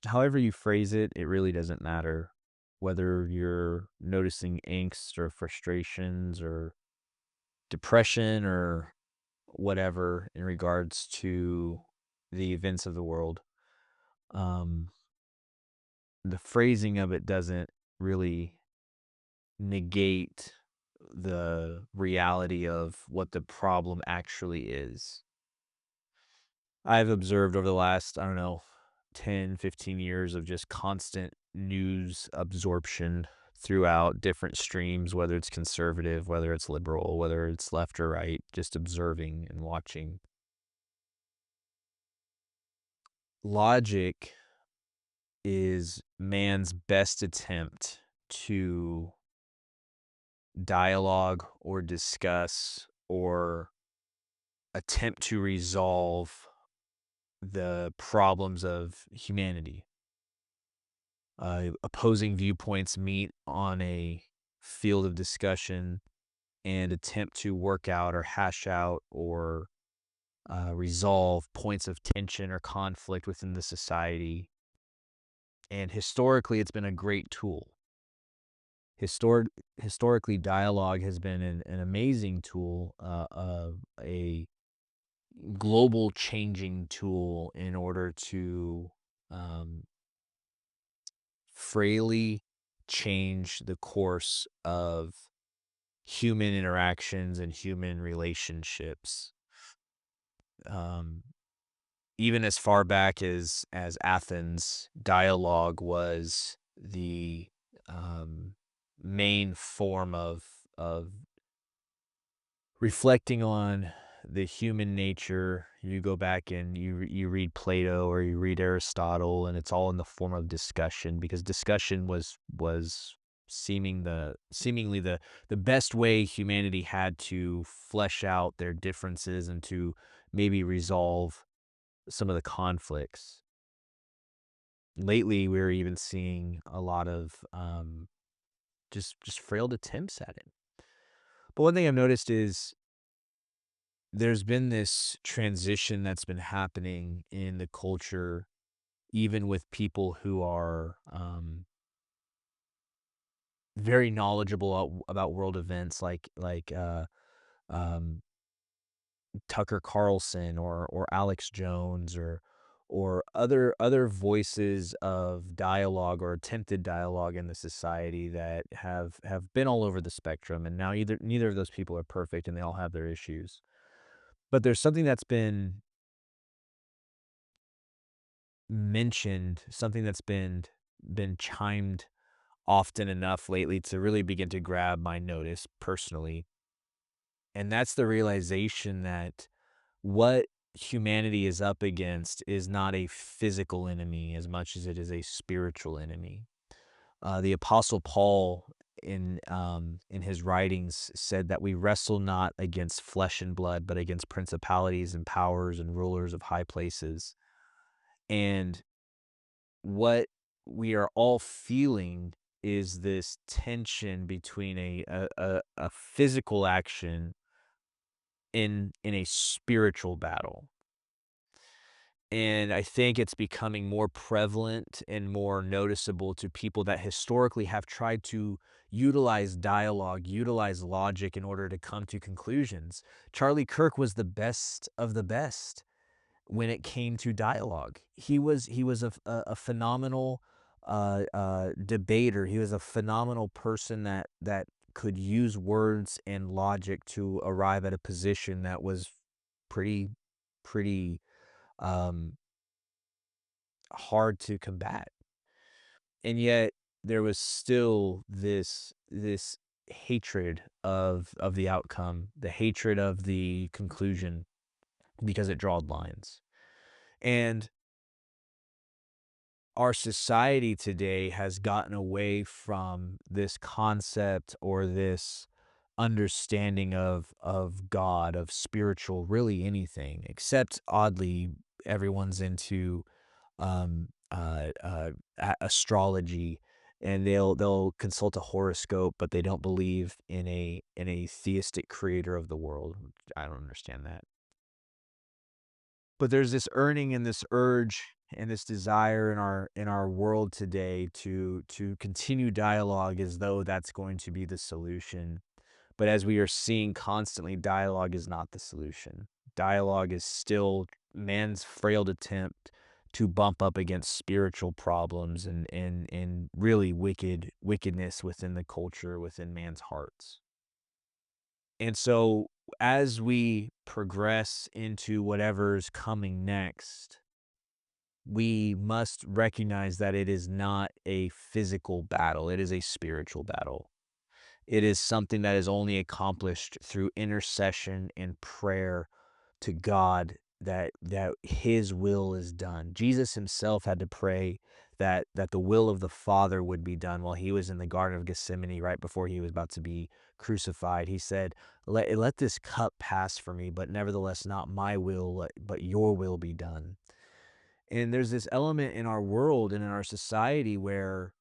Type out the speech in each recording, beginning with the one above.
however you phrase it, it really doesn't matter whether you're noticing angst or frustrations or depression or whatever in regards to the events of the world. Um, the phrasing of it doesn't really negate the reality of what the problem actually is. I've observed over the last, I don't know, 10, 15 years of just constant news absorption throughout different streams, whether it's conservative, whether it's liberal, whether it's left or right, just observing and watching. Logic is man's best attempt to dialogue or discuss or attempt to resolve the problems of humanity. Opposing viewpoints meet on a field of discussion and attempt to work out or hash out or resolve points of tension or conflict within the society. And historically, it's been a great tool. Historic, Historically, dialogue has been an amazing tool, a global changing tool in order to um, freely change the course of human interactions and human relationships. Um, Even as far back as Athens, dialogue was the um, main form of reflecting on the human nature. You go back and you read Plato or you read Aristotle, and it's all in the form of discussion because discussion was seemingly the best way humanity had to flesh out their differences and to maybe resolve some of the conflicts. Lately, we're even seeing a lot of just failed attempts at it. But one thing I've noticed is there's been this transition that's been happening in the culture, even with people who are very knowledgeable about world events, um, Tucker Carlson or Alex Jones or other voices of dialogue or attempted dialogue in the society that have been all over the spectrum. And now either neither of those people are perfect, and they all have their issues. But there's something that's been mentioned, something that's been chimed often enough lately to really begin to grab my notice personally, and that's the realization that what humanity is up against is not a physical enemy as much as it is a spiritual enemy. The Apostle Paul, in his writings, said that we wrestle not against flesh and blood, but against principalities and powers and rulers of high places. And what we are all feeling is this tension between a physical action in a spiritual battle. And I think it's becoming more prevalent and more noticeable to people that historically have tried to utilize dialogue, utilize logic in order to come to conclusions. Charlie Kirk was the best of the best when it came to dialogue. He was a phenomenal debater. He was a phenomenal person that could use words and logic to arrive at a position that was pretty um, hard to combat. And yet there was still this hatred of the outcome, the hatred of the conclusion because it drawed lines. And our society today has gotten away from this concept or this understanding of God, of spiritual, really anything, except oddly, everyone's into astrology, and they'll consult a horoscope, but they don't believe in a theistic creator of the world. I don't understand that. But there's this earning and this urge and this desire in our world today to continue dialogue as though that's going to be the solution. But as we are seeing constantly, dialogue is not the solution. Dialogue is still man's frail attempt to bump up against spiritual problems and really wickedness within the culture, within man's hearts. And so as we progress into whatever's coming next, we must recognize that it is not a physical battle, it is a spiritual battle. It is something that is only accomplished through intercession and prayer to God, that his will is done. Jesus himself had to pray that the will of the Father would be done while he was in the Garden of Gethsemane right before he was about to be crucified. He said, let this cup pass from me, but nevertheless not my will, but your will be done. And there's this element in our world and in our society where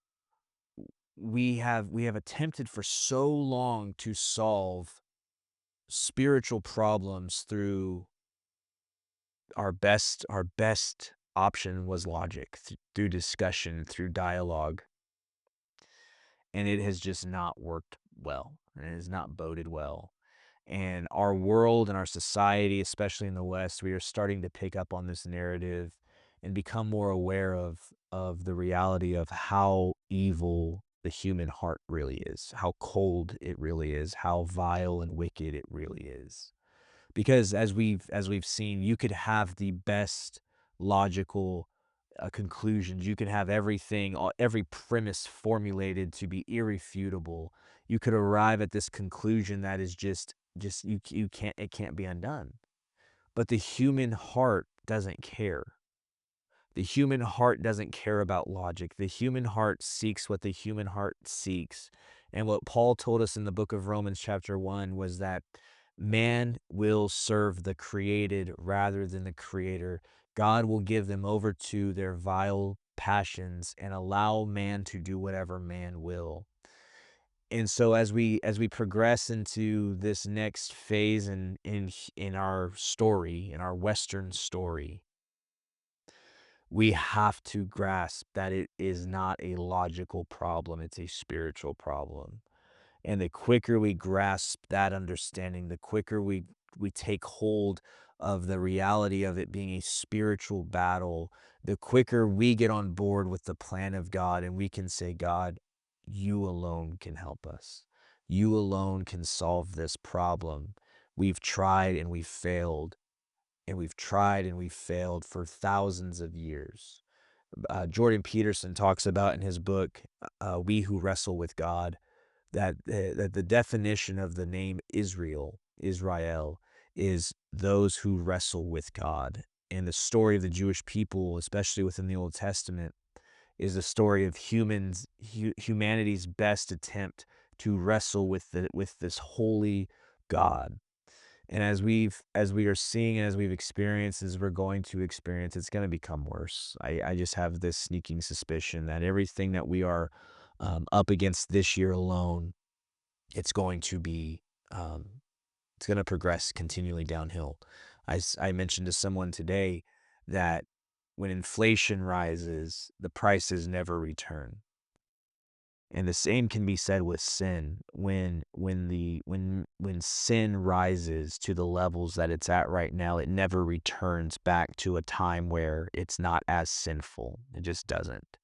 we have attempted for so long to solve spiritual problems through our best option was logic, through discussion, through dialogue, and it has just not worked well, and it has not boded well. And our world and our society, especially in the West, we are starting to pick up on this narrative and become more aware of the reality of how evil the human heart really is, how cold it really is, how vile and wicked it really is. Because as we've seen, you could have the best logical conclusions. You could have everything, every premise formulated to be irrefutable. You could arrive at this conclusion that is just you can't, it can't be undone. But the human heart doesn't care. The human heart doesn't care about logic. The human heart seeks what the human heart seeks. And what Paul told us in the book of Romans, chapter 1, was that man will serve the created rather than the creator. God will give them over to their vile passions and allow man to do whatever man will. And so as we progress into this next phase in our story, in our Western story, we have to grasp that it is not a logical problem, it's a spiritual problem. And the quicker we grasp that understanding, the quicker we take hold of the reality of it being a spiritual battle, the quicker we get on board with the plan of God and we can say, God, you alone can help us. You alone can solve this problem. We've tried and we've failed, and we've tried and we've failed for thousands of years. Jordan Peterson talks about in his book, We Who Wrestle with God, that the definition of the name Israel, is those who wrestle with God. And the story of the Jewish people, especially within the Old Testament, is the story of humanity's best attempt to wrestle with this holy God. And as we are seeing and as we've experienced, as we're going to experience, it's going to become worse. I just have this sneaking suspicion that everything that we are up against this year alone, it's going to be um, it's going to progress continually downhill. I mentioned to someone today that when inflation rises, the prices never return. And the same can be said with sin. When sin rises to the levels that it's at right now, it never returns back to a time where it's not as sinful. It just doesn't.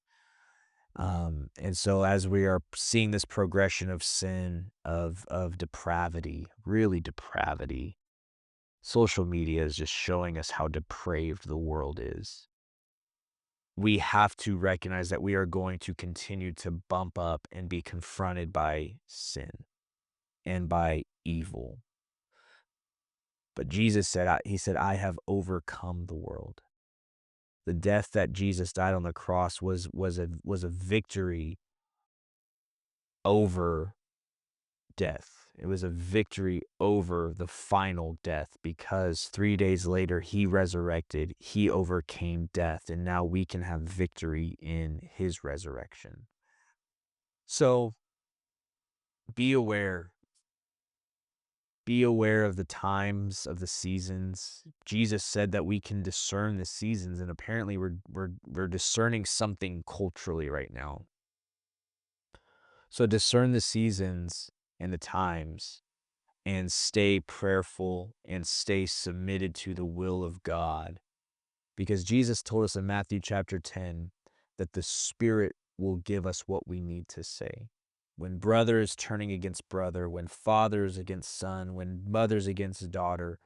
And so as we are seeing this progression of sin, of depravity, really depravity, social media is just showing us how depraved the world is. We have to recognize that we are going to continue to bump up and be confronted by sin and by evil. But Jesus said, he said, I have overcome the world. The death that Jesus died on the cross was a victory over death. It was a victory over the final death, because 3 days later he resurrected, he overcame death, and now we can have victory in his resurrection. So be aware Be aware of the times, of the seasons. Jesus said that we can discern the seasons, and apparently we're discerning something culturally right now. So discern the seasons and the times, and stay prayerful and stay submitted to the will of God. Because Jesus told us in Matthew chapter 10 that the Spirit will give us what we need to say. When brother is turning against brother, when father is against son, when mother's against daughter,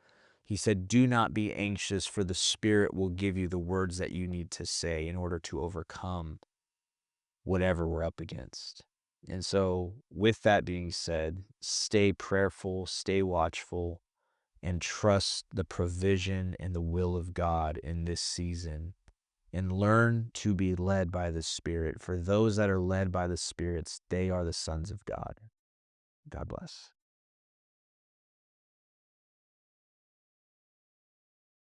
he said, do not be anxious, for the Spirit will give you the words that you need to say in order to overcome whatever we're up against. And so, with that being said, stay prayerful, stay watchful, and trust the provision and the will of God in this season. And learn to be led by the Spirit. For those that are led by the spirits, they are the sons of God. God bless.